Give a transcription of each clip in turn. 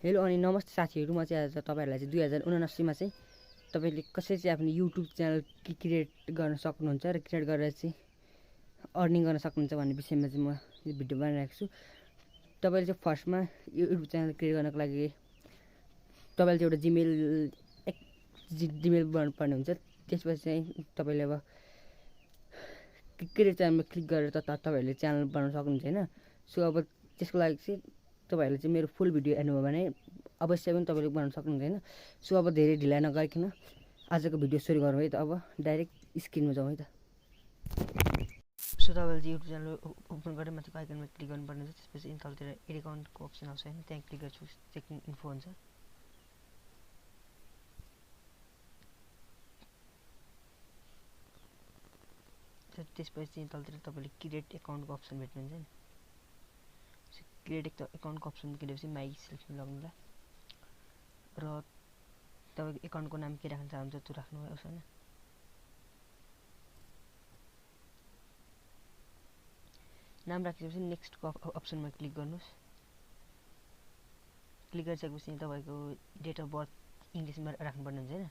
Hello अनि नमस्ते साथीहरु, म चाहिँ आज तपाईहरुलाई चाहिँ 2079 मा चाहिँ तपाईले कसरी चाहिँ आफ्नो युट्युब च्यानल क्रिएट गर्न सक्नुहुन्छ र क्रिएट गरेर चाहिँ अर्निङ गर्न सक्नुहुन्छ भन्ने विषयमा चाहिँ म यो भिडियो बनाइरहेको छु। तपाईले चाहिँ फर्स्टमा युट्युब च्यानल क्रिएट गर्नको लागि तपाईले चाहिँ एउटा जीमेल बनाउनु पर्ने हुन्छ। त्यसपछि चाहिँ तपाईले अब क्रिएट च्यानलमा क्लिक गरेर तपाईहरुले च्यानल बनाउन सक्नुहुन्छ हैन। सो अब त्यसको लागि चाहिँ तपाईहरुले चाहिँ मेरो फुल भिडियो हेर्नुभयो भने अवश्य पनि तपाईले बनाउन सक्नुहुन्छ हैन। सो अब धेरै ढिला नगरिकन आजको भिडियो सुरु गरौँ है त। अब डाइरेक्ट स्क्रिनमा जाउँ है त। सो तपाईले चाहिँ युट्युब च्यानल ओपन गरेर माथिको आइकनमा क्लिक गर्नुपर्ने हुन्छ। त्यसपछि तलतिर एड अकाउन्टको अप्सन आउँछ हैन, त्यहाँ क्लिक गर्छु चेकिङ इन्फो हुन्छ। त्यसपछि तलतिर तपाईले क्रिएट अकाउन्टको अप्सन भेट्नुहुन्छ नि। क्रिएट अकाउन्टको अप्सन क्लिक माई सेल्फमा लाग्नुला र तपाईको अकाउन्टको नाम के राख्न चाहनुहुन्छ त्यो राख्नुहोस् हैन। नाम राखेपछि नेक्स्ट को अप्सनमा क्लिक गर्नुस्। क्लिक गरिसकेपछि तपाईको डेट अफ बर्थ इंग्लिशमा राख्नुपर्ने हुन्छ हैन।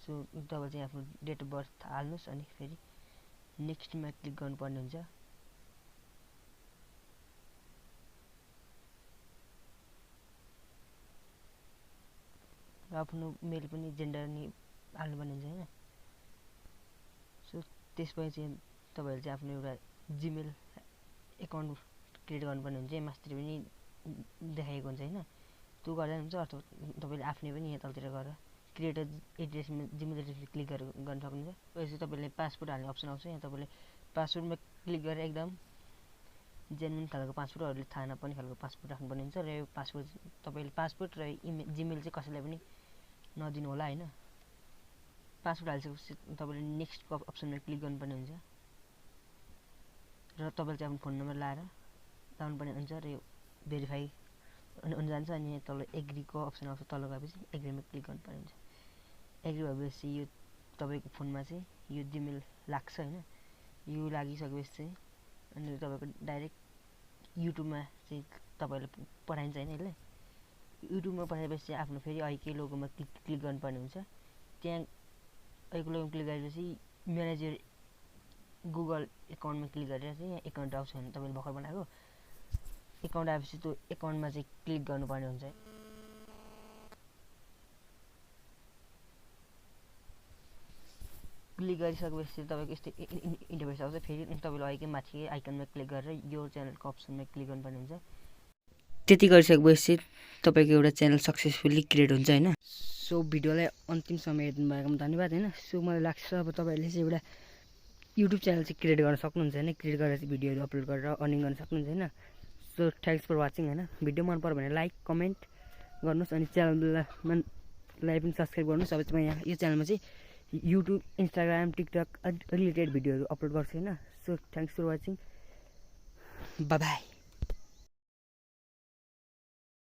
सो तपाईले चाहिँ आफ्नो डेट अफ बर्थ हाल्नुस् अनि फेरि नेक्स्टमा क्लिक गर्नुपर्ने हुन्छ। र आफ्नो मेल पनि जेन्डर नि हाल्नुपर्ने हुन्छ हैन। सो त्यसपछि चाहिँ तपाईहरुले चाहिँ आफ्नो एउटा जीमेल अकाउन्ट क्रिएट गर्नुपर्ने हुन्छ। मास्टर पनि देखाएको हुन्छ हैन, त्यो गर्दा हुन्छ। अथवा तपाईले आफ्नै पनि यहाँ तलतिर गएर क्रिएट एड्रेसमा जीमेल एड्रेसमा क्लिक गर्न सक्नुहुन्छ। त्यसपछि तपाईले पासवर्ड हाल्ने अप्सन आउँछ। यहाँ तपाईले पासवर्डमा क्लिक गरेर एकदम जेन्युन खालको पासवर्डहरुले थाहा नपर्ने खालको पासवर्ड राख्नुपर्ने हुन्छ। र यो पासवर्ड तपाईले पासवर्ड र जीमेल चाहिँ कसैलाई पनि नदिनु होला हैन। पासवर्ड हालिसकेपछि तपाईले नेक्स्ट को अप्सनमा क्लिक गर्नुपर्ने हुन्छ र तपाईले चाहिँ आफ्नो फोन नम्बर लाएर लाउनुपर्ने हुन्छ र यो भेरिफाई हुन जान्छ। अनि यहाँ तल एग्री को अप्सन आउँछ। तल गएपछि एग्रीमा क्लिक गर्नुपर्ने हुन्छ। एग्री भएपछि यो तपाईको फोनमा चाहिँ यो जीमेल लाग्छ हैन। यो लागिसकेपछि चाहिँ अनि तपाईको डाइरेक्ट युट्युबमा चाहिँ तपाईले पठाइन्छ हैन। यसले युट्युबमा पठाएपछि आफ्नो फेरि अहिले लोगोमा क्लिक गर्नुपर्ने हुन्छ। त्यहाँ अहिले लोगोमा क्लिक गरेपछि म्यानेज योर गुगल अकाउन्टमा क्लिक गरेर चाहिँ यहाँ अकाउन्ट आउँछ हैन। तपाईले भर्खर बनाएको अकाउन्ट आएपछि त्यो अकाउन्टमा चाहिँ क्लिक गर्नुपर्ने हुन्छ। क्लिक गरिसकेपछि तपाईको यस्तो इन्टरफेस आउँछ। फेरि तपाईले अहिले माथि आइकनमा क्लिक गरेर यो च्यानलको अप्सनमा क्लिक गर्नुपर्ने हुन्छ। त्यति गरिसकेपछि तपाईको एउटा च्यानल सक्सेसफुली क्रिएट हुन्छ हैन। सो भिडियोलाई अन्तिमसम्म हेर्नु भएकोमा धन्यवाद हैन। सो मलाई लाग्छ अब तपाईहरुले चाहिँ एउटा युट्युब च्यानल चाहिँ क्रिएट गर्न सक्नुहुन्छ हैन। क्रिएट गरेर चाहिँ भिडियोहरु अपलोड गरेर अर्निङ गर्न सक्नुहुन्छ हैन। सो थ्यांक्स फर वाचिङ हैन। भिडियो मन पर्यो भने लाइक कमेन्ट गर्नुस् अनि च्यानललाई पनि सब्स्क्राइब गर्नुस्। अब चाहिँ यहाँ यो च्यानलमा चाहिँ युट्युब इन्स्टाग्राम टिकटक रिलेटेड भिडियोहरु अपलोड गर्छु हैन। So thanks for watching, bye by.